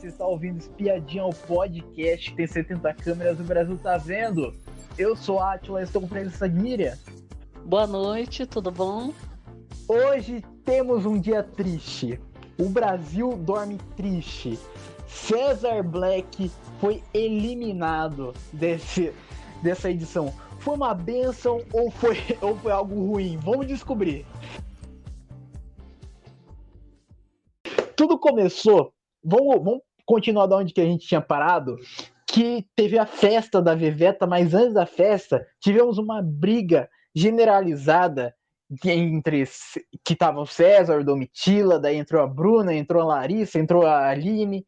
você está ouvindo Espiadinha, o podcast que tem 70 câmeras, o Brasil tá vendo. Eu sou a Atila, estou com a presença de Miriam. Boa noite, tudo bom? Hoje temos um dia triste. O Brasil dorme triste. Cesar Black foi eliminado dessa edição. Foi uma bênção ou foi algo ruim? Vamos descobrir. Tudo começou, vamos continuar da onde que a gente tinha parado, que teve a festa da Veveta, mas antes da festa tivemos uma briga generalizada entre que tava o César, o Domitila, daí entrou a Bruna, entrou a Larissa, entrou a Aline.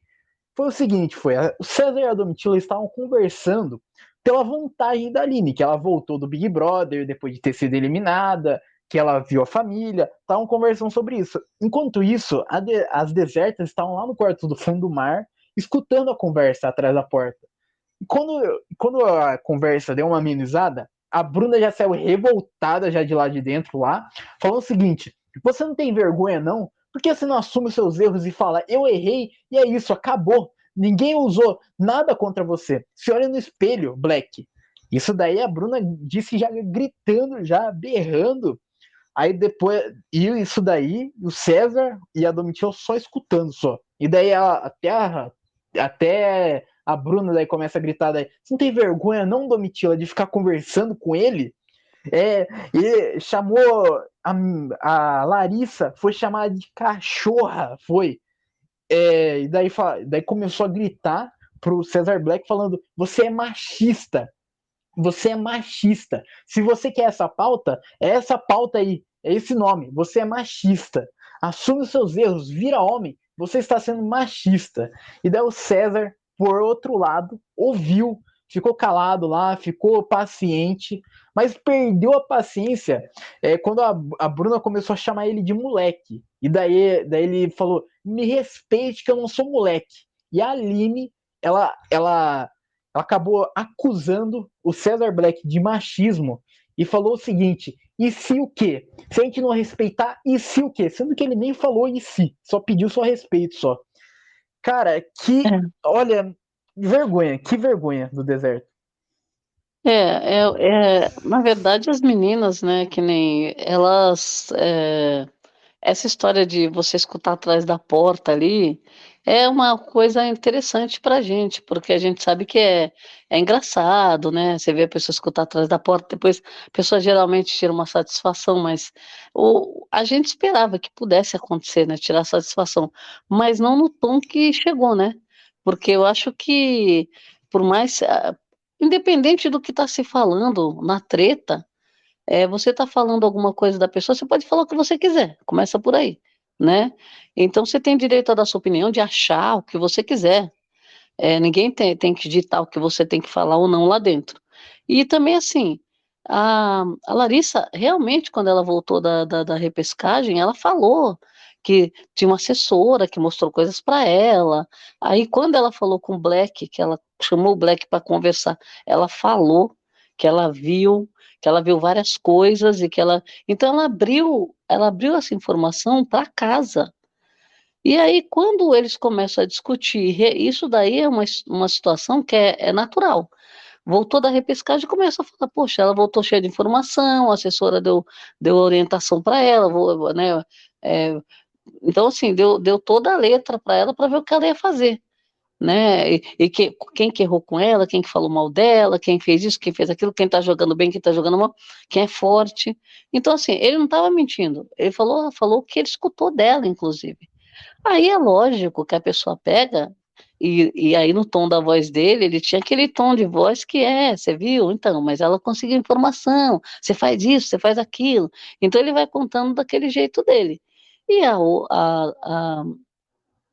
Foi o seguinte, o César e a Domitila estavam conversando pela vantagem da Aline, que ela voltou do Big Brother depois de ter sido eliminada, que ela viu a família, estavam conversando sobre isso. Enquanto isso, as desertas estavam lá no quarto do fundo do mar, escutando a conversa atrás da porta. E quando a conversa deu uma amenizada, a Bruna já saiu revoltada já de lá de dentro, lá, falou o seguinte: você não tem vergonha não? Por que você não assume os seus erros e fala, eu errei e é isso, acabou. Ninguém usou nada contra você. Se olha no espelho, Black. Isso daí a Bruna disse já gritando, já berrando. Aí depois, e isso daí, o César e a Domitila só escutando só. E daí até a Bruna daí começa a gritar daí, você não tem vergonha não, Domitila, de ficar conversando com ele? E chamou a Larissa, foi chamada de cachorra, foi. E daí começou a gritar pro Cesar Black falando, você é machista. Você é machista. Se você quer essa pauta, é essa pauta aí. É esse nome. Você é machista. Assume os seus erros. Vira homem. Você está sendo machista. E daí o César, por outro lado, ouviu. Ficou calado lá. Ficou paciente. Mas perdeu a paciência quando a Bruna começou a chamar ele de moleque. E daí ele falou, me respeite que eu não sou moleque. E a Aline, ela acabou acusando o Cesar Black de machismo e falou o seguinte, e se o quê? Se a gente não respeitar, e se o quê? Sendo que ele nem falou e se, só pediu só respeito só. Cara, olha, que vergonha do deserto. Na verdade as meninas, né, que nem elas, essa história de você escutar atrás da porta ali, é uma coisa interessante pra gente, porque a gente sabe que é engraçado, né, você vê a pessoa escutar atrás da porta, depois a pessoa geralmente tira uma satisfação, mas a gente esperava que pudesse acontecer, né, tirar satisfação, mas não no tom que chegou, né, porque eu acho que por mais, independente do que está se falando na treta, você está falando alguma coisa da pessoa, você pode falar o que você quiser, começa por aí, né? Então você tem direito a dar sua opinião, de achar o que você quiser. Ninguém tem que ditar o que você tem que falar ou não lá dentro. E também assim, a Larissa, realmente, quando ela voltou da repescagem, ela falou que tinha uma assessora que mostrou coisas para ela. Aí, quando ela falou com o Black, que ela chamou o Black para conversar, ela falou que ela viu várias coisas e que ela. Então, ela abriu essa informação para casa. E aí, quando eles começam a discutir, isso daí é uma situação que é natural. Voltou da repescagem e começa a falar, poxa, ela voltou cheia de informação, a assessora deu orientação para ela, né? Então, assim, deu toda a letra para ela para ver o que ela ia fazer, né? Quem que errou com ela, quem que falou mal dela, quem fez isso, quem fez aquilo, quem tá jogando bem, quem tá jogando mal, quem é forte. Então, assim, ele não estava mentindo, ele falou o que ele escutou dela, inclusive. Aí é lógico que a pessoa pega, e aí no tom da voz dele, ele tinha aquele tom de voz que você viu? Então, mas ela conseguiu informação, você faz isso, você faz aquilo. Então ele vai contando daquele jeito dele. E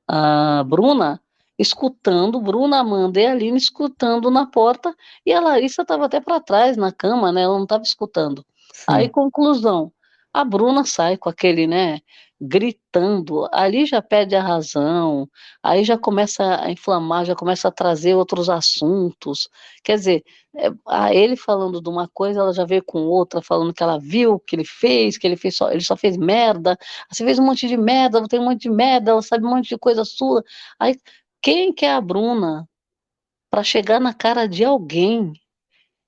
a Bruna escutando, Bruna, Amanda e a Aline escutando na porta, e a Larissa estava até para trás na cama, né? Ela não estava escutando. Aí, Sim. conclusão, a Bruna sai com aquele, né, gritando, ali já perde a razão, aí já começa a inflamar, já começa a trazer outros assuntos, quer dizer, ele falando de uma coisa, ela já veio com outra, falando que ela viu, que ele só fez merda, você fez um monte de merda, tem um monte de merda, ela sabe um monte de coisa sua, aí quem que é a Bruna para chegar na cara de alguém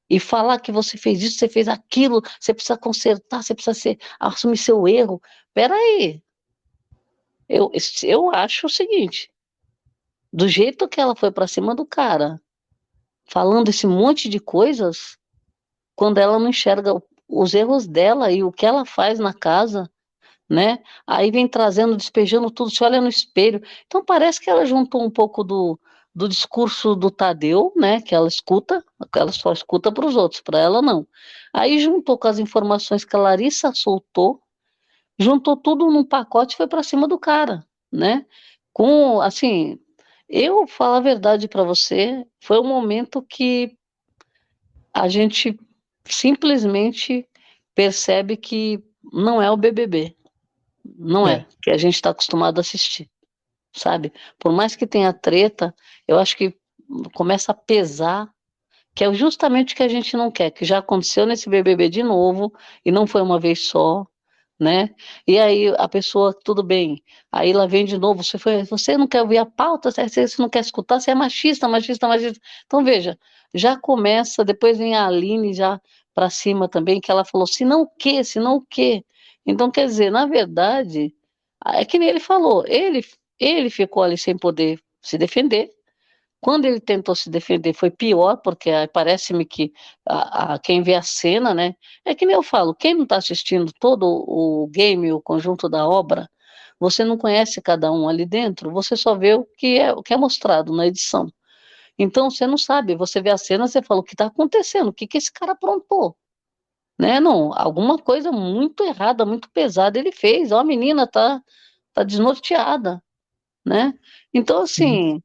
e falar que você fez isso, você fez aquilo, você precisa consertar, você precisa assumir seu erro. Peraí, eu acho o seguinte, do jeito que ela foi para cima do cara, falando esse monte de coisas, quando ela não enxerga os erros dela e o que ela faz na casa, né? Aí vem trazendo, despejando tudo, se olha no espelho. Então parece que ela juntou um pouco do discurso do Tadeu, né? Que ela só escuta para os outros, para ela não. Aí juntou com as informações que a Larissa soltou, juntou tudo num pacote e foi para cima do cara, né? Com, assim, eu falo a verdade para você, foi um momento que a gente simplesmente percebe que não é o BBB, não é, É, que a gente está acostumado a assistir, sabe? Por mais que tenha treta, eu acho que começa a pesar, que é justamente o que a gente não quer, que já aconteceu nesse BBB de novo, e não foi uma vez só, né? E aí a pessoa, tudo bem, aí ela vem de novo, você não quer ouvir a pauta, você não quer escutar, você é machista, machista, machista. Então veja, já começa, depois vem a Aline já para cima também, que ela falou, se não o quê, se não o quê. Então quer dizer, na verdade, é que nem ele falou, ele ficou ali sem poder se defender, quando ele tentou se defender foi pior, porque parece-me que quem vê a cena, né? É que nem eu falo, quem não está assistindo todo o game, o conjunto da obra, você não conhece cada um ali dentro, você só vê o que é mostrado na edição. Então você não sabe, você vê a cena, você fala, o que está acontecendo? O que que esse cara aprontou? Né? Não, alguma coisa muito errada, muito pesada ele fez. Ó, a menina tá desnorteada, né? Então, sim, assim,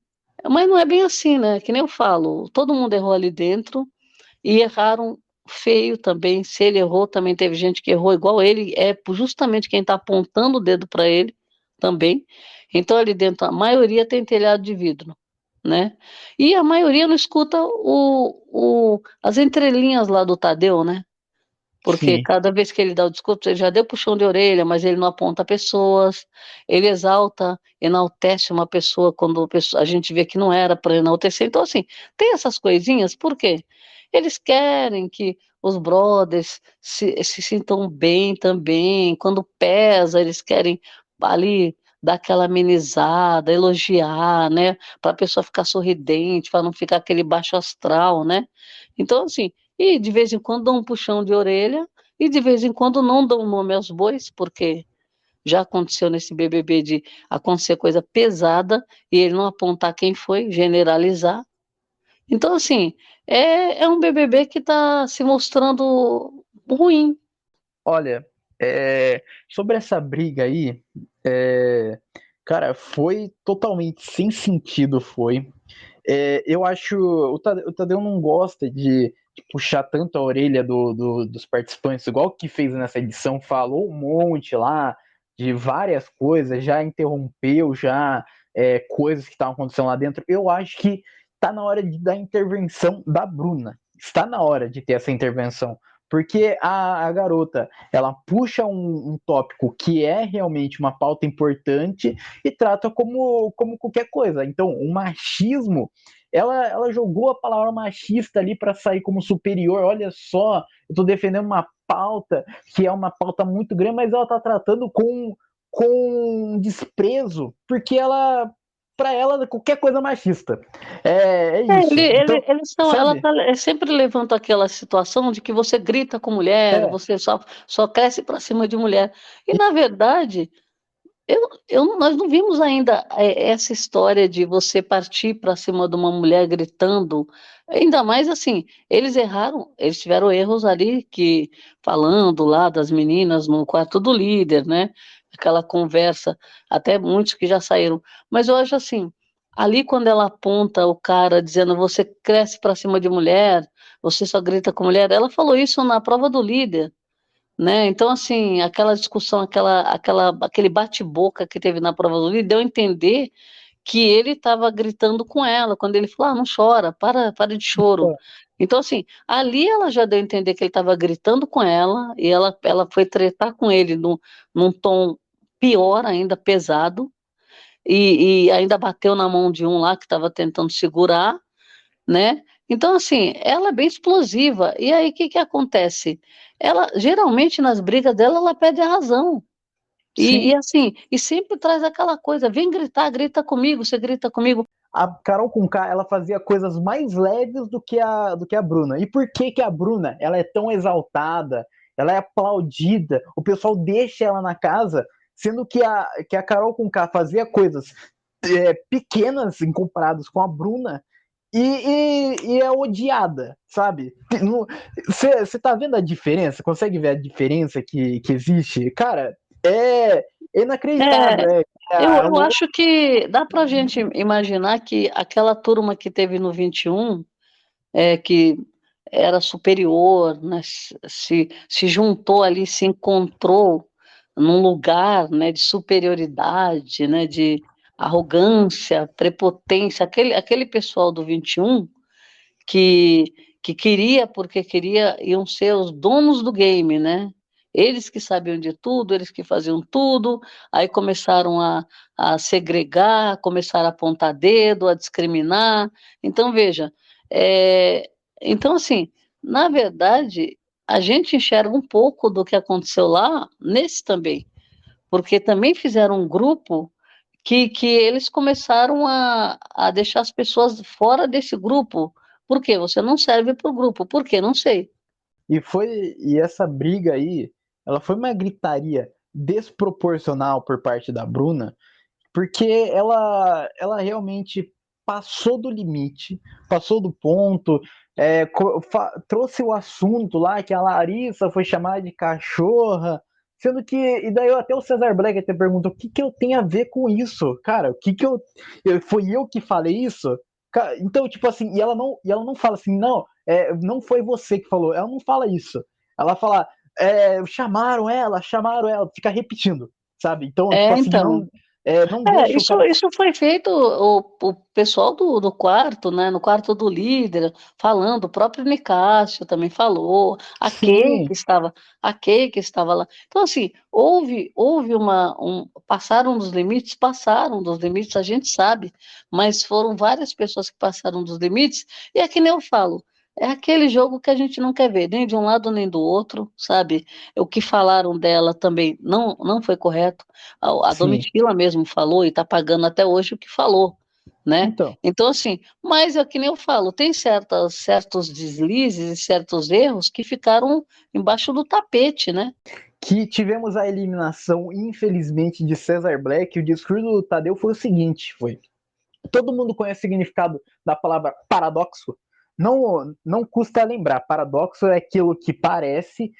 mas não é bem assim, né? Que nem eu falo, todo mundo errou ali dentro e erraram feio também. Se ele errou, também teve gente que errou igual ele, é justamente quem está apontando o dedo para ele também. Então, ali dentro, a maioria tem telhado de vidro, né? E a maioria não escuta as entrelinhas lá do Tadeu, né? Porque sim. cada vez que ele dá o discurso, ele já deu puxão de orelha, mas ele não aponta pessoas, ele exalta, enaltece uma pessoa quando a gente vê que não era para enaltecer. Então, assim, tem essas coisinhas, por quê? Eles querem que os brothers se sintam bem também, quando pesa, eles querem ali dar aquela amenizada, elogiar, né, para a pessoa ficar sorridente, para não ficar aquele baixo astral, né? Então, assim, e de vez em quando dão um puxão de orelha e de vez em quando não dão nome aos bois, porque já aconteceu nesse BBB de acontecer coisa pesada e ele não apontar quem foi, generalizar. Então, assim, é um BBB que está se mostrando ruim. Olha, sobre essa briga aí, cara, foi totalmente sem sentido, foi. Eu acho o Tadeu não gosta de puxar tanto a orelha dos participantes, igual que fez nessa edição, falou um monte lá de várias coisas, já interrompeu já coisas que estavam acontecendo lá dentro. Eu acho que está na hora da intervenção da Bruna. Está na hora de ter essa intervenção. Porque a garota, ela puxa um tópico que é realmente uma pauta importante e trata como qualquer coisa. Então, o machismo, ela jogou a palavra machista ali para sair como superior. Olha só, eu estou defendendo uma pauta que é uma pauta muito grande, mas ela está tratando com desprezo, porque ela, para ela, qualquer coisa é machista. É isso. Então, Eles são, sabe? sempre levanta aquela situação de que você grita com mulher, É, você só cresce para cima de mulher. E, na verdade, nós não vimos ainda essa história de você partir para cima de uma mulher gritando. Ainda mais assim, eles erraram, eles tiveram erros ali que falando lá das meninas no quarto do líder, né? Aquela conversa, até muitos que já saíram. Mas eu acho assim, ali quando ela aponta o cara dizendo você cresce para cima de mulher, você só grita com mulher, ela falou isso na prova do líder, né? Então, assim, aquela discussão, aquele bate-boca que teve na prova do líder, deu a entender que ele estava gritando com ela, quando ele falou, não chora, para de choro. Então, assim, ali ela já deu a entender que ele estava gritando com ela, e ela foi tretar com ele num tom pior ainda, pesado, e ainda bateu na mão de um lá que estava tentando segurar, né? Então, assim, ela é bem explosiva. E aí, o que que acontece? Ela, geralmente, nas brigas dela, ela perde a razão. E Sim, assim, e sempre traz aquela coisa, vem gritar, grita comigo, você grita comigo. a Carol Conká, ela fazia coisas mais leves do que a Bruna. E por que que a Bruna, ela é tão exaltada, ela é aplaudida, o pessoal deixa ela na casa, sendo que a Carol Conká fazia coisas pequenas em comparados com a Bruna e é odiada, sabe? Você tá vendo a diferença? Consegue ver a diferença que existe? Cara, é É, inacreditável. eu acho que dá pra gente imaginar que aquela turma que teve no 21, que era superior, né, se juntou ali, se encontrou num lugar, né, de superioridade, né, de arrogância, prepotência, aquele pessoal do 21 que, que queria, porque queria, iam ser os donos do game, né? Eles que sabiam de tudo, eles que faziam tudo, aí começaram a segregar, começaram a apontar dedo, a discriminar. Então, veja, então, assim, na verdade, a gente enxerga um pouco do que aconteceu lá nesse também, porque também fizeram um grupo que eles começaram a deixar as pessoas fora desse grupo. Por quê? Você não serve para o grupo. Por quê? Não sei. E essa briga aí, ela foi uma gritaria desproporcional por parte da Bruna, porque ela realmente passou do limite, passou do ponto, trouxe o assunto lá que a Larissa foi chamada de cachorra, sendo que, e daí até o Cesar Black até perguntou, o que que eu tenho a ver com isso? Cara, o que que foi eu que falei isso? Então, tipo assim, e ela não fala assim, não, não foi você que falou, ela não fala isso. Ela fala, chamaram ela, fica repetindo, sabe? Então, tipo assim, Então, não deixa o cara. isso foi feito, o pessoal do quarto, né, no quarto do líder, falando, o próprio Nicásio também falou, Sim, A Kay que estava lá. Então, assim, houve passaram dos limites, a gente sabe, mas foram várias pessoas que passaram dos limites, e é que nem eu falo, é aquele jogo que a gente não quer ver, nem de um lado nem do outro, sabe? O que falaram dela também não foi correto. A sim. Domitila mesmo falou e está pagando até hoje o que falou, né? Então, Então, assim, mas é que nem eu falo, tem certos deslizes e certos erros que ficaram embaixo do tapete, né? que tivemos a eliminação, infelizmente, de Cesar Black, o discurso do Tadeu foi o seguinte, foi, todo mundo conhece o significado da palavra paradoxo? Não custa lembrar, paradoxo é aquilo que parece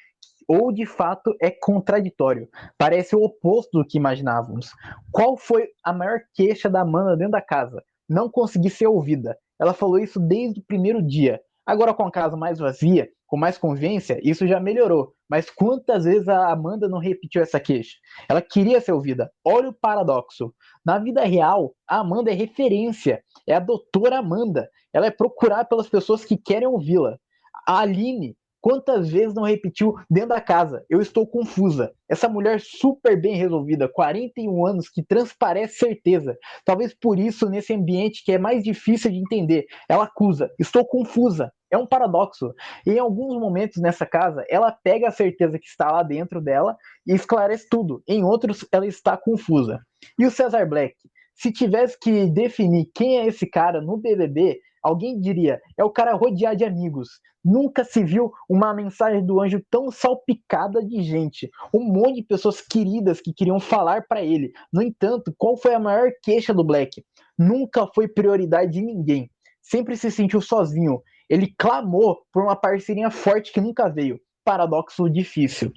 ou de fato é contraditório. Parece o oposto do que imaginávamos. Qual foi a maior queixa da Amanda dentro da casa? Não conseguir ser ouvida. Ela falou isso desde o primeiro dia. Agora, com a casa mais vazia, com mais convivência, isso já melhorou. Mas quantas vezes a Amanda não repetiu essa queixa? Ela queria ser ouvida. Olha o paradoxo. Na vida real, a Amanda é referência. É a doutora Amanda. Ela é procurada pelas pessoas que querem ouvi-la. A Aline, quantas vezes não repetiu dentro da casa? Eu estou confusa. Essa mulher super bem resolvida, 41 anos, que transparece certeza. Talvez por isso, nesse ambiente que é mais difícil de entender, ela acusa. Estou confusa. É um paradoxo. E em alguns momentos nessa casa, ela pega a certeza que está lá dentro dela e esclarece tudo. Em outros, ela está confusa. E o Cesar Black? Se tivesse que definir quem é esse cara no BBB, alguém diria: é o cara rodeado de amigos. Nunca se viu uma mensagem do anjo tão salpicada de gente. Um monte de pessoas queridas que queriam falar para ele. No entanto, qual foi a maior queixa do Black? Nunca foi prioridade de ninguém. Sempre se sentiu sozinho. Ele clamou por uma parceria forte que nunca veio. Paradoxo difícil.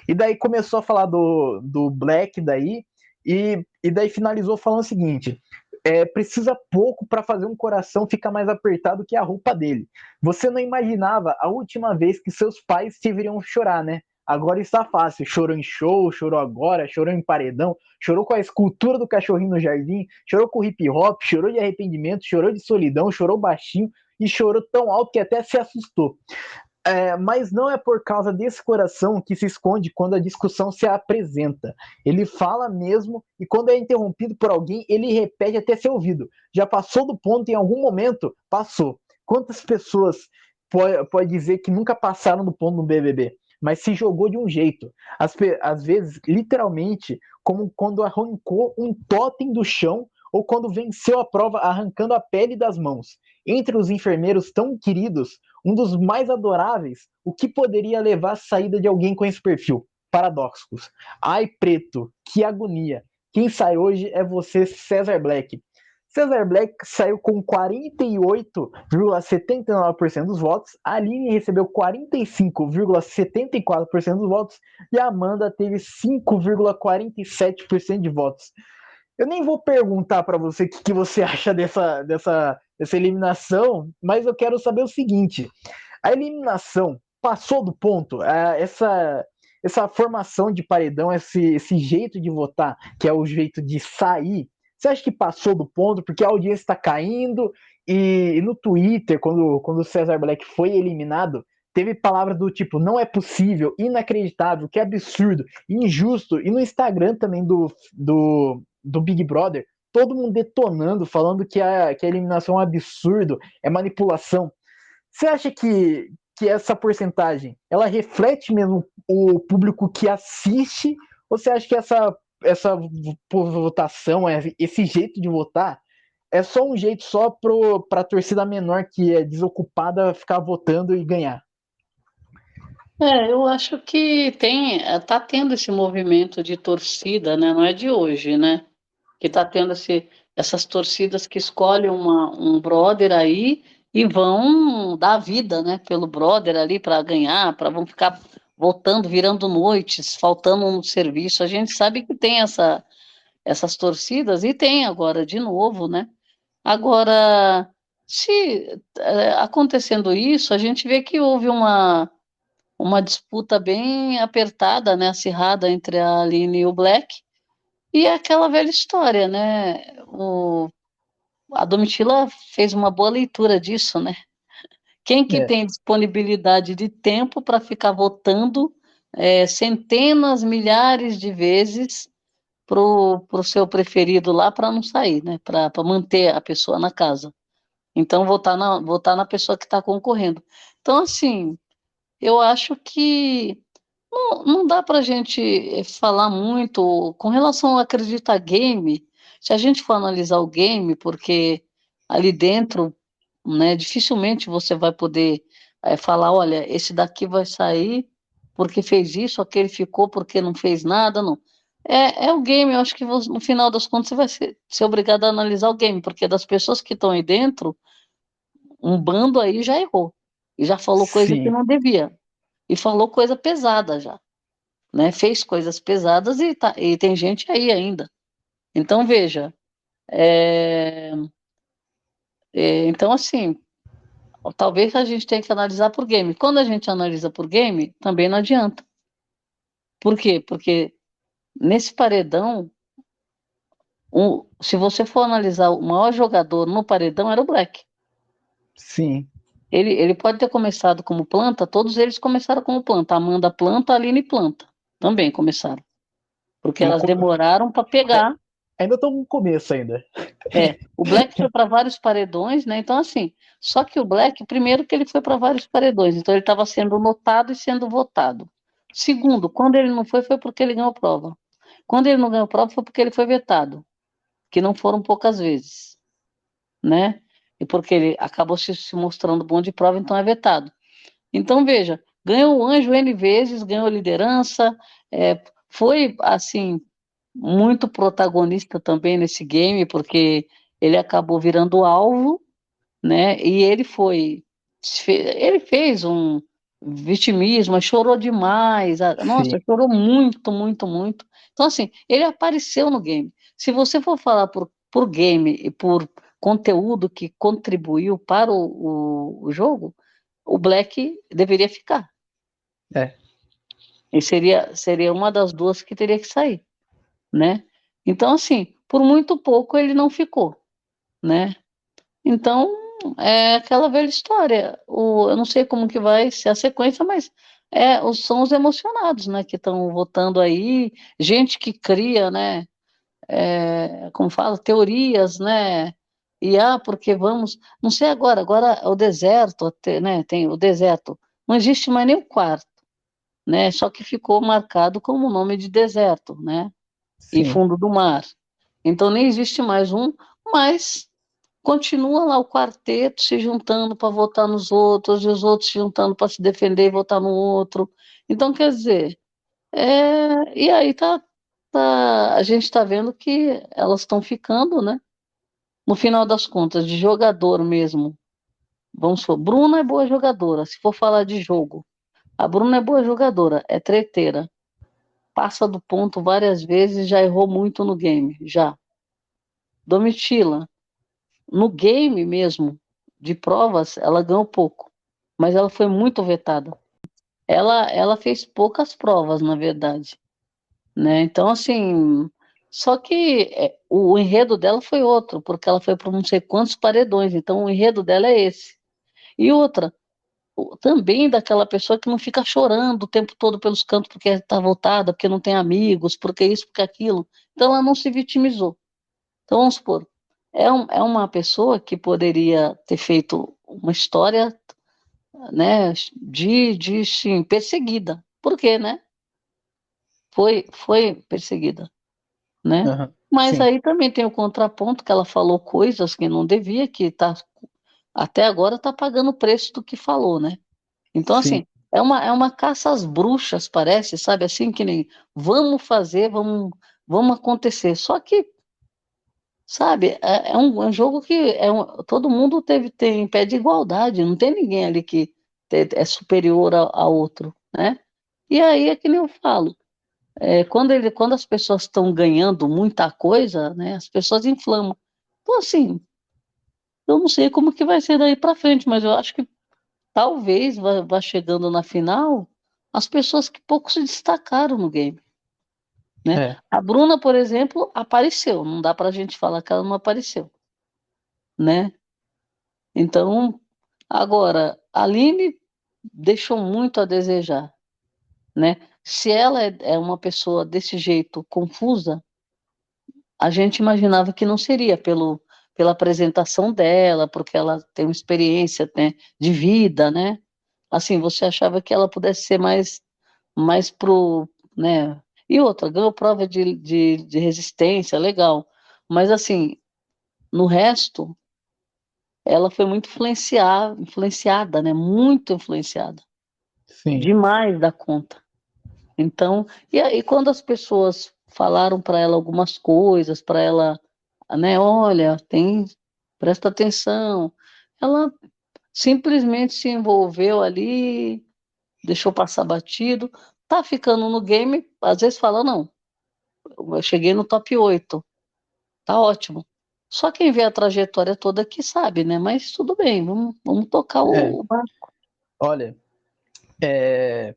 E daí começou a falar do Black daí, e daí finalizou falando o seguinte: precisa pouco para fazer um coração ficar mais apertado que a roupa dele. Você não imaginava a última vez que seus pais te viriam chorar, né? Agora está fácil. Chorou em show, chorou agora, chorou em paredão, chorou com a escultura do cachorrinho no jardim, chorou com hip hop, chorou de arrependimento, chorou de solidão, chorou baixinho e chorou tão alto que até se assustou. Mas não é por causa desse coração que se esconde quando a discussão se apresenta. Ele fala mesmo e quando é interrompido por alguém, ele repete até ser ouvido. Já passou do ponto em algum momento? Passou. Quantas pessoas pode dizer que nunca passaram do ponto no BBB? Mas se jogou de um jeito. Às vezes, literalmente, como quando arrancou um totem do chão ou quando venceu a prova arrancando a pele das mãos. Entre os enfermeiros tão queridos, um dos mais adoráveis, o que poderia levar à saída de alguém com esse perfil? Paradoxos. Ai, preto, que agonia. Quem sai hoje é você, Cesar Black. Cesar Black saiu com 48,79% dos votos, a Aline recebeu 45,74% dos votos e a Amanda teve 5,47% de votos. Eu nem vou perguntar para você o que você acha dessa eliminação, mas eu quero saber o seguinte: a eliminação passou do ponto? Essa formação de paredão, esse jeito de votar, que é o jeito de sair, você acha que passou do ponto? Porque a audiência está caindo e no Twitter, quando o Cesar Black foi eliminado, teve palavras do tipo, não é possível, inacreditável, que absurdo, injusto. E no Instagram também do Big Brother, todo mundo detonando, falando que a eliminação é um absurdo, é manipulação. Você acha que essa porcentagem, ela reflete mesmo o público que assiste? Ou você acha que essa votação, esse jeito de votar, é só um jeito só para a torcida menor que é desocupada ficar votando e ganhar? Eu acho que tá tendo esse movimento de torcida, né? Não é de hoje, né? Que tá tendo essas torcidas que escolhem um brother aí e vão dar a vida, né? Pelo brother ali para ganhar, vão ficar voltando, virando noites, faltando um serviço. A gente sabe que tem essas torcidas e tem agora de novo, né? Agora, se acontecendo isso, a gente vê que houve uma disputa bem apertada, né, acirrada entre a Aline e o Black, e é aquela velha história, né? A Domitila fez uma boa leitura disso, né? Quem que É, tem disponibilidade de tempo para ficar votando centenas, milhares de vezes pro seu preferido lá para não sair, né? Para manter a pessoa na casa. Então, votar na pessoa que está concorrendo. Então, assim, eu acho que não dá para a gente falar muito com relação a acreditar game. Se a gente for analisar o game, porque ali dentro, né, dificilmente você vai poder falar, olha, esse daqui vai sair porque fez isso, aquele ficou porque não fez nada, não. É o game, eu acho que no final das contas você vai ser obrigado a analisar o game, porque das pessoas que estão aí dentro, um bando aí já errou, e já falou coisa que sim. não devia, e falou coisa pesada já, né? Fez coisas pesadas e tem gente aí ainda. Então, veja, é, então assim, talvez a gente tenha que analisar por game. Quando a gente analisa por game, também não adianta. Por quê? Porque nesse paredão, se você for analisar o maior jogador no paredão era o Black. Sim. Ele pode ter começado como planta, todos eles começaram como planta. Amanda planta, Aline planta. Também começaram. Porque No, elas demoraram para pegar. ainda estou no começo ainda. O Black foi para vários paredões, né? Então, assim, só que o Black, primeiro que ele foi para vários paredões, então ele estava sendo notado e sendo votado. Segundo, quando ele não foi porque ele ganhou prova. Quando ele não ganhou prova, foi porque ele foi vetado, que não foram poucas vezes, né? E porque ele acabou se mostrando bom de prova, então é vetado. Então, veja, ganhou o anjo N vezes, ganhou liderança, foi, assim, muito protagonista também nesse game, porque ele acabou virando alvo, né? E ele fez um vitimismo, chorou demais, nossa, Sim. chorou muito, muito, muito. Então, assim, ele apareceu no game. Se você for falar por game e por conteúdo que contribuiu para o jogo, o Black deveria ficar. É. E seria uma das duas que teria que sair, né? Então, assim, por muito pouco ele não ficou, né? Então, é aquela velha história. Eu não sei como que vai ser a sequência, mas são os emocionados, né, que estão votando aí, gente que cria, né, como fala, teorias, né, porque vamos, não sei agora o deserto, né, tem o deserto, não existe mais nem o quarto, né, só que ficou marcado como nome de deserto, né, e Sim. fundo do mar. Então nem existe mais um, mas continua lá o quarteto se juntando para votar nos outros, e os outros se juntando para se defender e votar no outro. Então, quer dizer, e aí a gente está vendo que elas estão ficando, né? No final das contas, de jogador mesmo. Vamos supor, Bruna é boa jogadora, se for falar de jogo. A Bruna é boa jogadora, é treteira. Passa do ponto várias vezes, já errou muito no game, já. Domitila, no game mesmo, de provas, ela ganhou pouco, mas ela foi muito vetada. Ela fez poucas provas, na verdade, né? Então, assim, só que o enredo dela foi outro, porque ela foi para não sei quantos paredões, então o enredo dela é esse. E outra, também daquela pessoa que não fica chorando o tempo todo pelos cantos porque está voltada, porque não tem amigos, porque isso, porque aquilo. Então ela não se vitimizou. Então, vamos supor, é uma pessoa que poderia ter feito uma história, né, sim, perseguida. Por quê, né? Foi perseguida, né? Aham. Mas Sim, aí também tem o contraponto que ela falou coisas que não devia, até agora está pagando o preço do que falou, né? Então, sim. assim, é uma caça às bruxas, parece, sabe? Assim, que nem vamos fazer, vamos acontecer. Só que sabe, é um jogo que todo mundo tem pé de igualdade, não tem ninguém ali que é superior a outro, né? E aí é que nem eu falo, quando as pessoas estão ganhando muita coisa, né, as pessoas inflamam. Então, assim, eu não sei como que vai ser daí para frente, mas eu acho que talvez vá chegando na final as pessoas que pouco se destacaram no game, né? É. A Bruna, por exemplo, apareceu, não dá para a gente falar que ela não apareceu, né? Então, agora, a Aline deixou muito a desejar, né? Se ela é uma pessoa desse jeito confusa, a gente imaginava que não seria pela apresentação dela, porque ela tem uma experiência, né, de vida, né? Assim, você achava que ela pudesse ser mais né? E outra, ganhou prova de resistência, legal. Mas assim, no resto, ela foi muito influenciada, né? Muito influenciada. Sim. Demais da conta. Então, e aí quando as pessoas falaram para ela algumas coisas, para ela, né, olha, presta atenção, ela simplesmente se envolveu ali, deixou passar batido, tá ficando no game, às vezes fala, não, eu cheguei no top 8, tá ótimo. Só quem vê a trajetória toda aqui sabe, né? Mas tudo bem, vamos tocar É. o barco. Olha, é,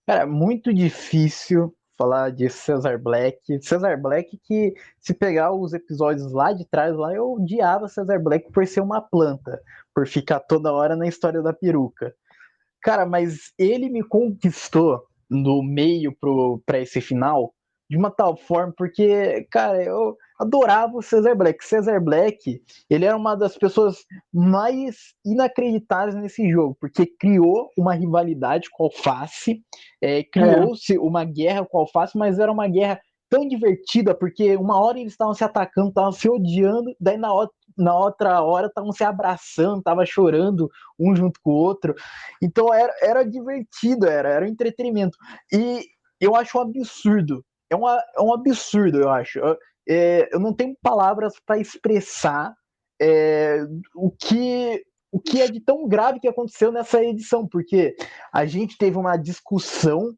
cara, muito difícil falar de Cesar Black. Cesar Black que, se pegar os episódios lá de trás, lá eu odiava Cesar Black por ser uma planta, por ficar toda hora na história da peruca. Cara, mas ele me conquistou no meio pra esse final de uma tal forma, porque, cara, eu adorava o Cesar Black. Cesar Black, ele era uma das pessoas mais inacreditáveis nesse jogo, porque criou uma rivalidade com a Alface, É, criou-se uma guerra com a Alface, mas era uma guerra tão divertida, porque uma hora eles estavam se atacando, estavam se odiando, daí na outra hora estavam se abraçando, estavam chorando um junto com o outro. Então era divertido, era um entretenimento. E eu acho um absurdo. É um absurdo, eu acho. Eu não tenho palavras para expressar é, o que o que é de tão grave que aconteceu nessa edição, porque a gente teve uma discussão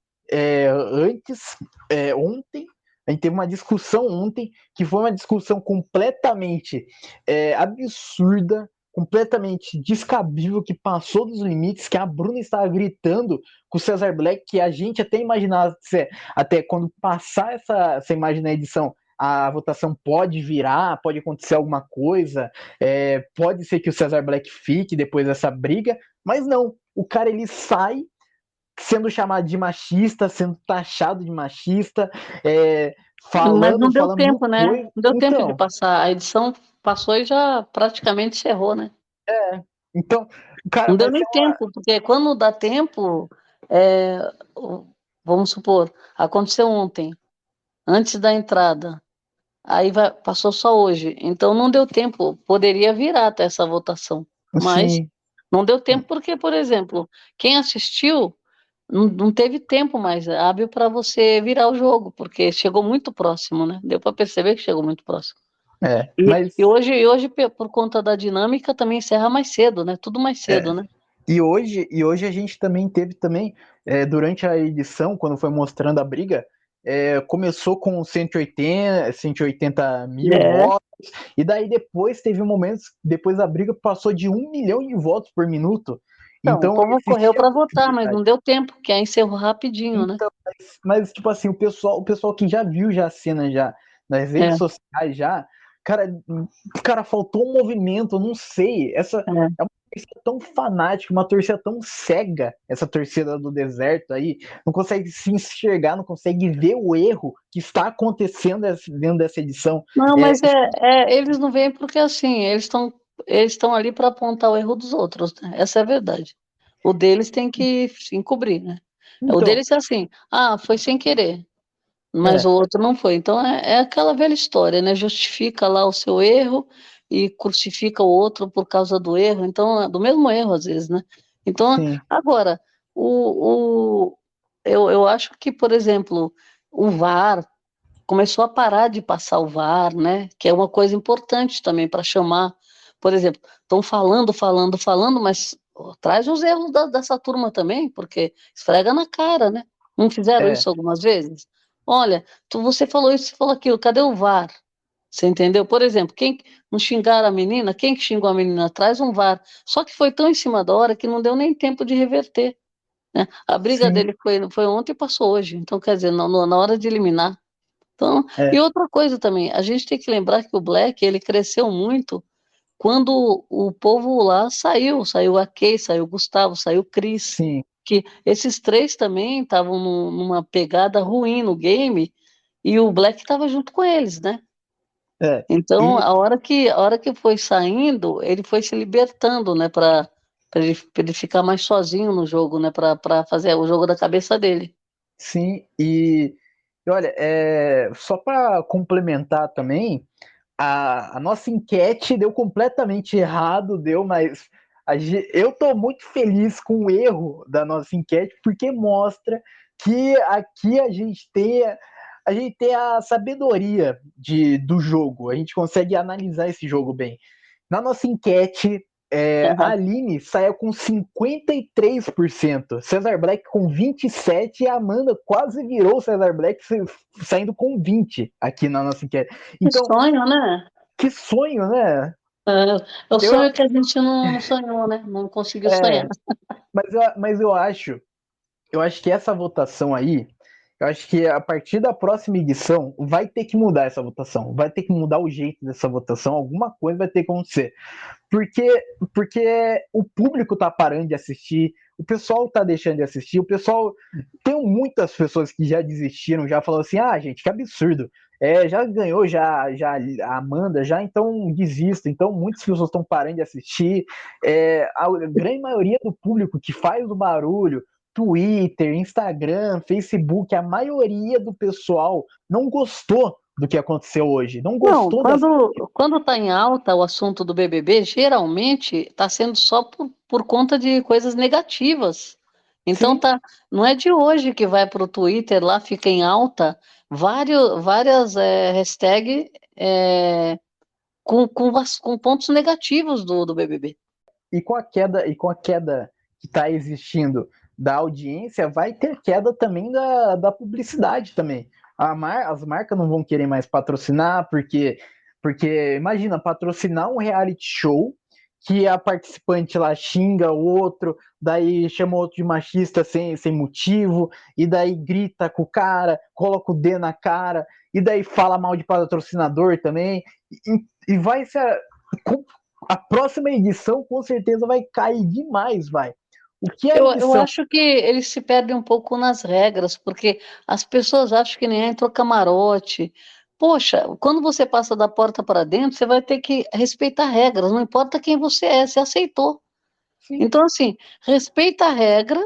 ontem, a gente teve uma discussão ontem que foi uma discussão completamente absurda, completamente descabível, que passou dos limites, que a Bruna estava gritando com o Cesar Black, que a gente até imaginava, até quando passar essa imagem na edição, a votação pode virar, pode acontecer alguma coisa, pode ser que o Cesar Black fique depois dessa briga, mas não, o cara ele sai sendo chamado de machista, sendo taxado de machista, Mas não falando, deu falando mil tempo, né? coisas. Não deu tempo de Então, passar. A edição passou e já praticamente encerrou, né? então, cara, Não deu vai nem ser uma. tempo, porque quando dá tempo, é, vamos supor, aconteceu ontem, antes da entrada, aí passou só hoje, então não deu tempo, poderia virar até essa votação, mas Sim, não deu tempo porque, por exemplo, quem assistiu não teve tempo mais hábil para você virar o jogo, porque chegou muito próximo, né? Deu para perceber que chegou muito próximo. E, mas. e hoje, por conta da dinâmica, também encerra mais cedo, né? Tudo mais cedo, né? E hoje a gente também teve também, durante a edição, quando foi mostrando a briga, começou com 180 mil É. votos, e daí depois teve momentos, depois da briga passou de 1 milhão de votos por minuto. Então, o Então povo correu existia para votar, mas possibilidade. não deu tempo, porque aí encerrou rapidinho, né? Então, mas, tipo assim, o pessoal que já viu já a cena já nas É, redes sociais já, cara, faltou um movimento, eu não sei. Essa é. é uma torcida tão fanática, uma torcida tão cega, essa torcida do deserto aí, não consegue se enxergar, não consegue ver o erro que está acontecendo dentro dessa edição. Não, É, mas eles não vêm porque assim, eles estão ali para apontar o erro dos outros, né? Essa é a verdade. O deles tem que encobrir, né? O então, deles é assim, foi sem querer, mas o é, outro não foi. Então é aquela velha história, né? Justifica lá o seu erro e crucifica o outro por causa do erro, então do mesmo erro às vezes, né? Então, sim, agora, eu acho que, por exemplo, o VAR começou a parar de passar o VAR, né? Que é uma coisa importante também para chamar. Por exemplo, estão falando, falando, falando, mas traz os erros dessa turma também, porque esfrega na cara, né? Não fizeram é, isso algumas vezes? Olha, você falou isso, você falou aquilo, cadê o VAR? Você entendeu? Por exemplo, quem não xingaram a menina, quem que xingou a menina? Traz um VAR. Só que foi tão em cima da hora que não deu nem tempo de reverter, né? A briga sim, dele foi ontem e passou hoje. Então, quer dizer, na hora de eliminar. Então, e é, outra coisa também, a gente tem que lembrar que o Black, ele cresceu muito quando o povo lá saiu a Kay, saiu o Gustavo, saiu o Chris, sim, que esses três também estavam numa pegada ruim no game, e o Black estava junto com eles, né? é. Então, E a hora que foi saindo, ele foi se libertando, né, para ele ficar mais sozinho no jogo, né, para fazer o jogo da cabeça dele. sim, e olha, só para complementar também, a nossa enquete deu completamente errado, mas eu estou muito feliz com o erro da nossa enquete, porque mostra que aqui a gente tem a sabedoria do jogo, a gente consegue analisar esse jogo bem. Na nossa enquete, a Aline saiu com 53%, Cesar Black com 27% e a Amanda quase virou o Cesar Black saindo com 20% aqui na nossa enquete. Que Então, sonho, né? que sonho, né? É o Eu, sonho que a gente não sonhou, né? Não conseguiu sonhar. é, mas eu acho que essa votação aí, eu acho que a partir da próxima edição vai ter que mudar essa votação, vai ter que mudar o jeito dessa votação, alguma coisa vai ter que acontecer. Porque, porque o público tá parando de assistir, o pessoal tá deixando de assistir, o pessoal. Tem muitas pessoas que já desistiram, já falaram assim: gente, que absurdo. Já ganhou já a Amanda, já então desista. Então muitas pessoas estão parando de assistir. A grande maioria do público que faz o barulho, Twitter, Instagram, Facebook, a maioria do pessoal não gostou do que aconteceu hoje, não Não, gostou dessa. quando está em alta o assunto do BBB, geralmente está sendo só por conta de coisas negativas. Então Sim, tá, não é de hoje que vai para o Twitter lá, fica em alta várias hashtags com pontos negativos do BBB. e com a queda que está existindo da audiência, vai ter queda também da publicidade também. As marcas não vão querer mais patrocinar, porque imagina, patrocinar um reality show que a participante lá xinga o outro, daí chama o outro de machista sem motivo, e daí grita com o cara, coloca o D na cara, e daí fala mal de patrocinador também, e vai ser. A próxima edição com certeza vai cair demais, vai. O que é a Eu edição? acho que eles se perdem um pouco nas regras, porque as pessoas acham que nem entra o camarote. Poxa, quando você passa da porta para dentro, você vai ter que respeitar regras, não importa quem você é, você aceitou. Sim, Então, assim, respeita a regra,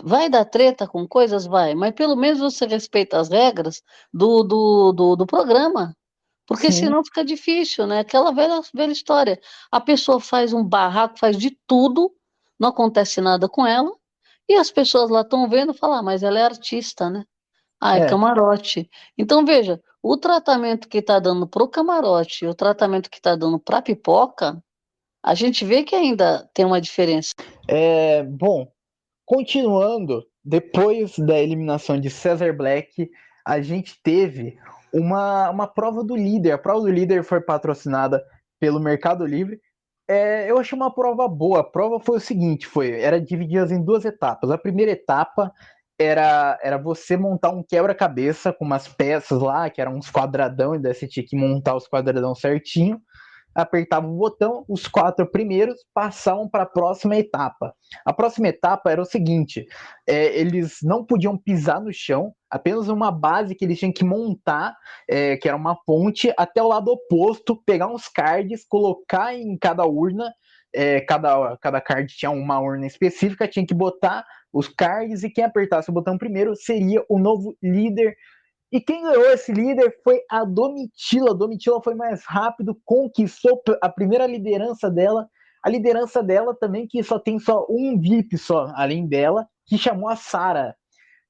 vai dar treta com coisas, vai, mas pelo menos você respeita as regras do programa, porque sim, senão fica difícil, né? Aquela velha, velha história. A pessoa faz um barraco, faz de tudo, não acontece nada com ela, e as pessoas lá estão vendo e falam, ah, mas ela é artista, né? Ah, é é. camarote. Então, veja, o tratamento que está dando pro camarote e o tratamento que está dando para pipoca, a gente vê que ainda tem uma diferença. Bom, continuando, depois da eliminação de Cesar Black, a gente teve uma prova do líder. A prova do líder foi patrocinada pelo Mercado Livre. Eu achei uma prova boa. A prova foi o seguinte: era dividida em duas etapas. A primeira etapa era você montar um quebra-cabeça com umas peças lá, que eram uns quadradão, e daí você tinha que montar os quadradão certinho, apertava o botão, os 4 primeiros passavam para a próxima etapa. A próxima etapa era o seguinte: eles não podiam pisar no chão, apenas uma base que eles tinham que montar, que era uma ponte, até o lado oposto, pegar uns cards, colocar em cada urna. Cada card tinha uma urna específica, tinha que botar os cards, e quem apertasse o botão primeiro seria o novo líder. E quem ganhou esse líder foi a Domitila. A Domitila foi mais rápido, conquistou a primeira liderança dela. A liderança dela também, que só tem só um VIP só, além dela, que chamou a Sara.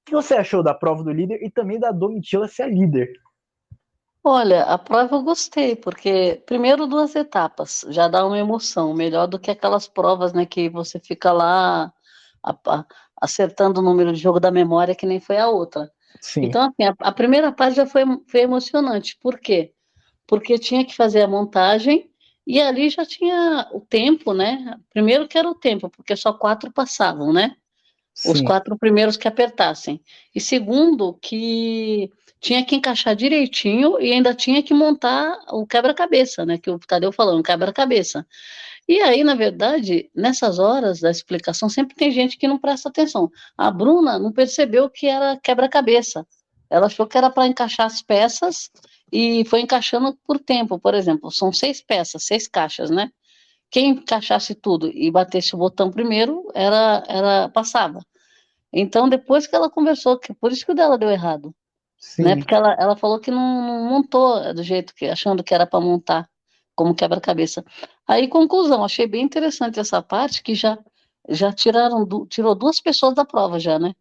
O que você achou da prova do líder e também da Domitila ser a líder? Olha, a prova eu gostei, porque primeiro duas etapas, já dá uma emoção, melhor do que aquelas provas, né, que você fica lá a- a- acertando o número de jogo da memória, que nem foi a outra. Sim, Então, assim, a primeira parte já foi emocionante. Por quê? Porque tinha que fazer a montagem e ali já tinha o tempo, né? Primeiro que era o tempo, porque só 4 passavam, né? Os sim, 4 primeiros que apertassem. E segundo, que tinha que encaixar direitinho e ainda tinha que montar o quebra-cabeça, né? Que o Tadeu falou, um quebra-cabeça. E aí, na verdade, nessas horas da explicação, sempre tem gente que não presta atenção. A Bruna não percebeu que era quebra-cabeça. Ela achou que era para encaixar as peças e foi encaixando por tempo. Por exemplo, são 6 peças, 6 caixas, né? Quem encaixasse tudo e batesse o botão primeiro, passava. Então, depois que ela conversou, que por isso que o dela deu errado, né? sim. Porque ela falou que não montou do jeito que, achando que era para montar, como quebra-cabeça. Aí, conclusão, achei bem interessante essa parte que já tirou 2 pessoas da prova já, né?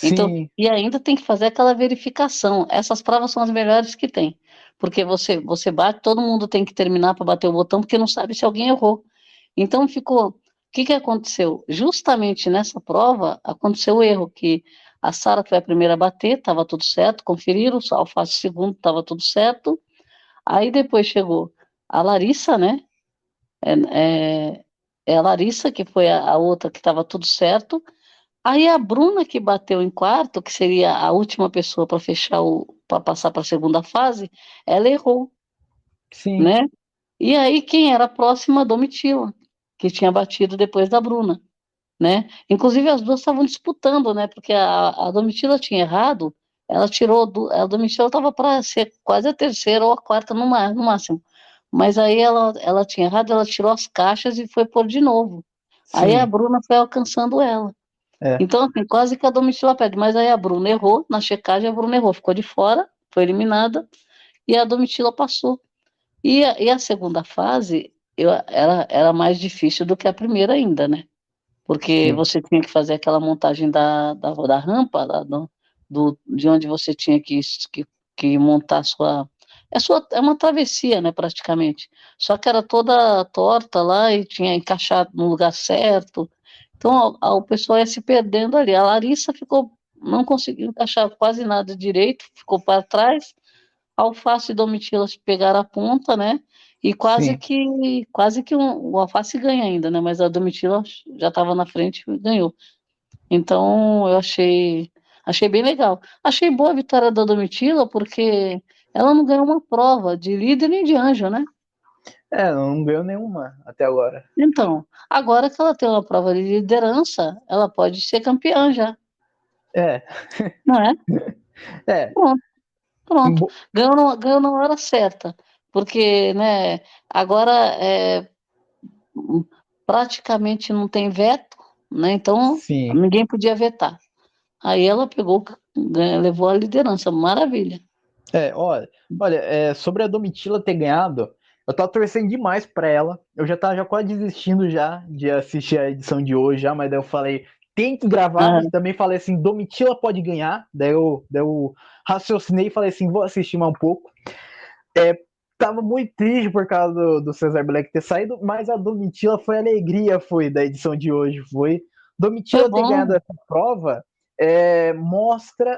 Então, Sim, e ainda tem que fazer aquela verificação. Essas provas são as melhores que tem, porque você bate, todo mundo tem que terminar para bater o botão, porque não sabe se alguém errou. Então ficou. O que que aconteceu? Justamente nessa prova aconteceu o erro que a Sara foi a primeira a bater, estava tudo certo, conferiram, a Alface segundo, estava tudo certo. Aí depois chegou a Larissa, né? É, é, é a Larissa, que foi a outra que estava tudo certo. Aí a Bruna que bateu em quarto, que seria a última pessoa para fechar para passar para a segunda fase, ela errou, sim, né? E aí quem era a próxima? A Domitila, que tinha batido depois da Bruna, né? Inclusive as duas estavam disputando, né? Porque a Domitila tinha errado, ela tirou a Domitila estava para ser quase a terceira ou a quarta no máximo. Mas aí ela tinha errado, ela tirou as caixas e foi pôr de novo. Aí a sim. Bruna foi alcançando ela. É. Então, assim, quase que a Domitila perde, mas aí a Bruna errou, na checagem a Bruna errou, ficou de fora, foi eliminada, e a Domitila passou. E a segunda fase era mais difícil do que a primeira ainda, né? Porque Sim, você tinha que fazer aquela montagem da rampa, de onde você tinha que montar a sua. É uma travessia, né, praticamente. Só que era toda torta lá e tinha encaixado no lugar certo. Então, o pessoal ia se perdendo ali. A Larissa não conseguiu encaixar quase nada direito, ficou para trás. Alface e Domitila pegaram a ponta, né? E Sim. quase que o Alface ganha ainda, né? Mas a Domitila já estava na frente e ganhou. Então eu achei bem legal. Achei boa a vitória da Domitila porque ela não ganhou uma prova de líder nem de anjo, né? Não ganhou nenhuma até agora. Então, agora que ela tem uma prova de liderança, ela pode ser campeã já, É, não é? é. Pronto, pronto. Bo- Ganhou na hora certa, porque, né, agora praticamente não tem veto, né? Então Sim. ninguém podia vetar. Aí ela pegou, levou a liderança, maravilha. Sobre a Domitila ter ganhado, eu tava torcendo demais pra ela. Eu já tava quase desistindo já de assistir a edição de hoje, já, mas daí eu falei, tem que gravar. Ah, Também falei assim, Domitila pode ganhar. Daí eu raciocinei e falei assim, vou assistir mais um pouco. Tava muito triste por causa do Cesar Black ter saído, mas a Domitila foi alegria, foi, da edição de hoje, foi. foi Domitila ter ganhado bom. essa prova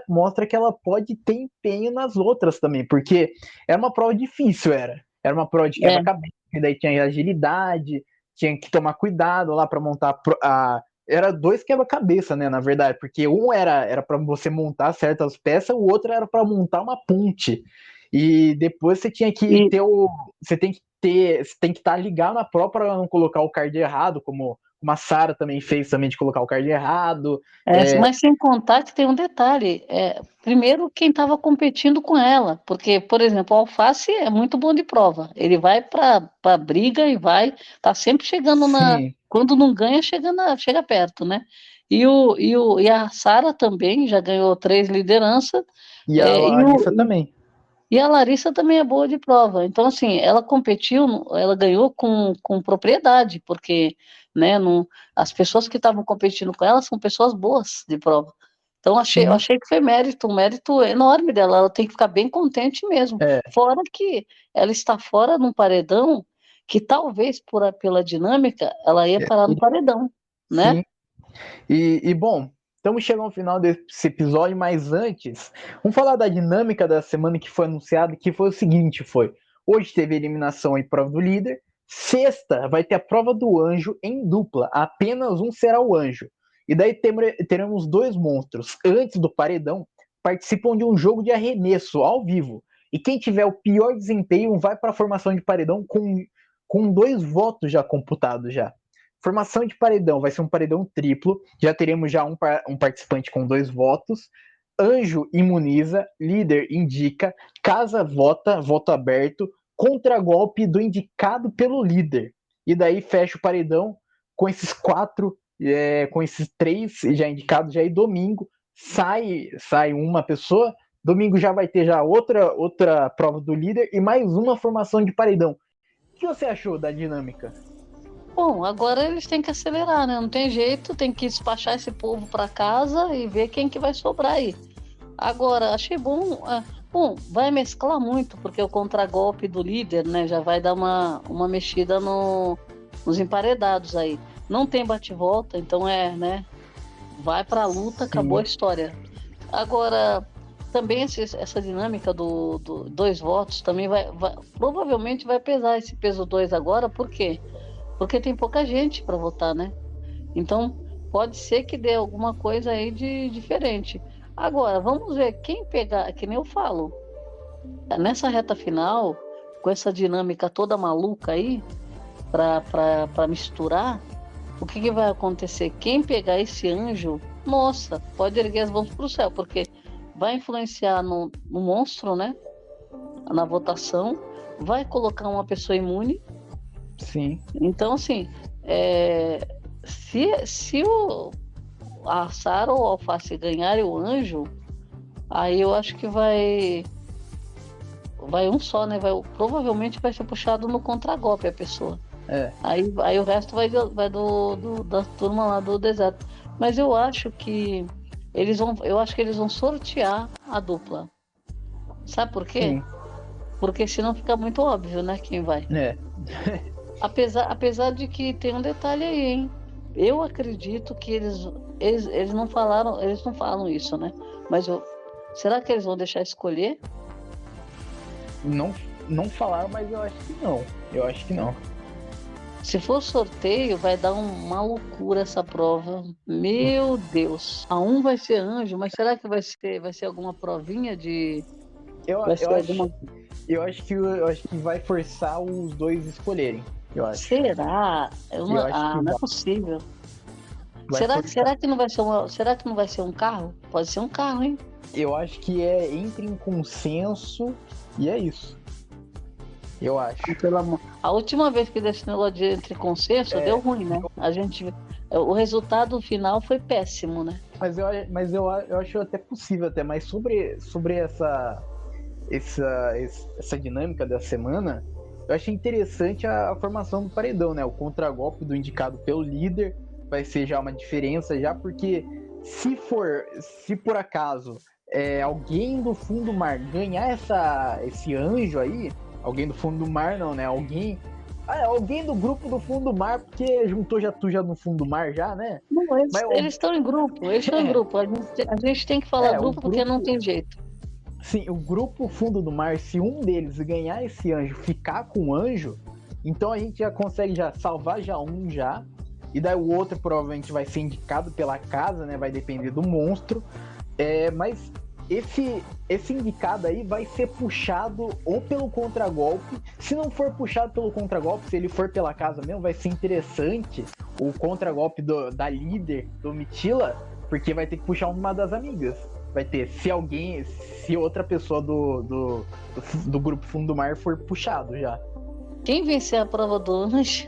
mostra que ela pode ter empenho nas outras também, porque era uma prova difícil, era. Era uma prova de É, quebra-cabeça, daí tinha agilidade, tinha que tomar cuidado lá para montar era dois quebra-cabeça, né, na verdade, porque um era para você montar certas peças, o outro era para montar uma ponte. E depois você tinha que e, ter o. Você tem que estar ligado na prova para não colocar o card errado, como a Sarah também fez também de colocar o card errado. mas sem contar que tem um detalhe. Primeiro, quem estava competindo com ela, porque, por exemplo, o Alface é muito bom de prova. Ele vai para a briga e tá sempre chegando Sim. quando não ganha, chega perto, né? E a Sara também já ganhou 3 lideranças, E a é, e, o, Larissa também. e a Larissa também é boa de prova. Então, assim, ela competiu, ela ganhou com propriedade, porque, né, não, as pessoas que estavam competindo com ela são pessoas boas de prova. Então, eu Sim. achei que foi um mérito enorme dela. Ela tem que ficar bem contente mesmo. É. Fora que ela está fora num paredão que talvez pela dinâmica ela ia parar no paredão, né? Sim. Bom, estamos chegando ao final desse episódio, mas antes, vamos falar da dinâmica da semana que foi anunciada, que foi o seguinte, hoje teve eliminação e prova do líder, sexta vai ter a prova do anjo em dupla, apenas um será o anjo. E daí teremos dois monstros, antes do paredão, participam de um jogo de arremesso ao vivo. E quem tiver o pior desempenho vai para a formação de paredão com 2 votos já computados já. Formação de paredão vai ser um paredão triplo. Já teremos já um participante com 2 votos. Anjo imuniza, líder indica, casa vota, voto aberto, contragolpe do indicado pelo líder. E daí fecha o paredão com esses 4, com esses 3 já indicados, já aí domingo sai uma pessoa, domingo já vai ter já outra prova do líder e mais uma formação de paredão. O que você achou da dinâmica? Bom, agora eles têm que acelerar, né? Não tem jeito, tem que despachar esse povo para casa e ver quem que vai sobrar aí. Agora, achei bom. Bom, vai mesclar muito, porque o contragolpe do líder, né, já vai dar uma mexida nos emparedados aí. Não tem bate-volta, então né? Vai pra luta, acabou a Sim. história. Agora, também essa dinâmica do 2 votos também provavelmente vai pesar esse peso 2 agora, por quê? Porque tem pouca gente para votar, né? Então, pode ser que dê alguma coisa aí de diferente. Agora, vamos ver quem pegar, que nem eu falo, nessa reta final, com essa dinâmica toda maluca aí, para misturar, o que vai acontecer? Quem pegar esse anjo, nossa, pode erguer as mãos para o céu, porque vai influenciar no monstro, né? Na votação, vai colocar uma pessoa imune. Sim. Então, assim, se a Sarah ou o Alface ganharem o anjo, aí eu acho que vai um só, né? Provavelmente vai ser puxado no contragolpe a pessoa. É. Aí o resto vai da turma lá do deserto. Mas eu acho que eles vão sortear a dupla. Sabe por quê? Sim. Porque senão fica muito óbvio, né? Quem vai. É. Apesar de que tem um detalhe aí, hein? Eu acredito que eles não falam isso, né? Mas será que eles vão deixar escolher? Não, não falaram, mas eu acho que não. Eu acho que não. Se for sorteio, vai dar uma loucura essa prova. Meu Deus. A um vai ser anjo, mas será que vai ser alguma provinha de. Eu, Vai eu, ser acho, alguma. eu acho que vai forçar os dois escolherem. Eu acho. Será? Eu acho que Não é possível. vai Será, forçar. será que não vai ser será que não vai ser um carro? Pode ser um carro, hein? Eu acho que entre em consenso e é isso. Eu acho. Pelo amor. A última vez que desse negócio de entre consenso, deu ruim, né? O resultado final foi péssimo, né? Eu acho até possível até, mas sobre essa dinâmica da semana, eu achei interessante a formação do paredão, né? O contragolpe do indicado pelo líder vai ser já uma diferença já, porque se por acaso alguém do fundo do mar ganhar esse anjo aí, alguém do fundo do mar não, né? Alguém do grupo do fundo do mar, porque juntou já tu já no fundo do mar já, né? Não, Mas eles estão em grupo, eles estão em grupo. A gente tem que falar o grupo porque não grupo, tem jeito. sim, o grupo fundo do mar, se um deles ganhar esse anjo, ficar com o anjo, então a gente já consegue já salvar já um já, e daí o outro provavelmente vai ser indicado pela casa, né? Vai depender do monstro. Mas esse indicado aí vai ser puxado ou pelo contragolpe. Se não for puxado pelo contragolpe, se ele for pela casa mesmo, vai ser interessante o contragolpe da líder, do Mitila, porque vai ter que puxar uma das amigas. Vai ter, se outra pessoa do grupo Fundo do Mar for puxado já. Quem vencer a prova do anjo,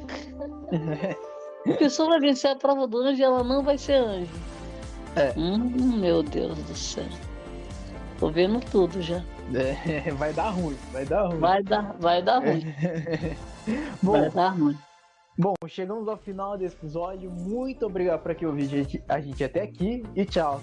a pessoa vai vencer a prova do anjo e ela não vai ser anjo. Meu Deus do céu. Tô vendo tudo já. Vai dar ruim, vai dar ruim. Vai dar ruim. Vai dar ruim. Bom, chegamos ao final desse episódio. Muito obrigado por aqui ouvir a gente até aqui e tchau.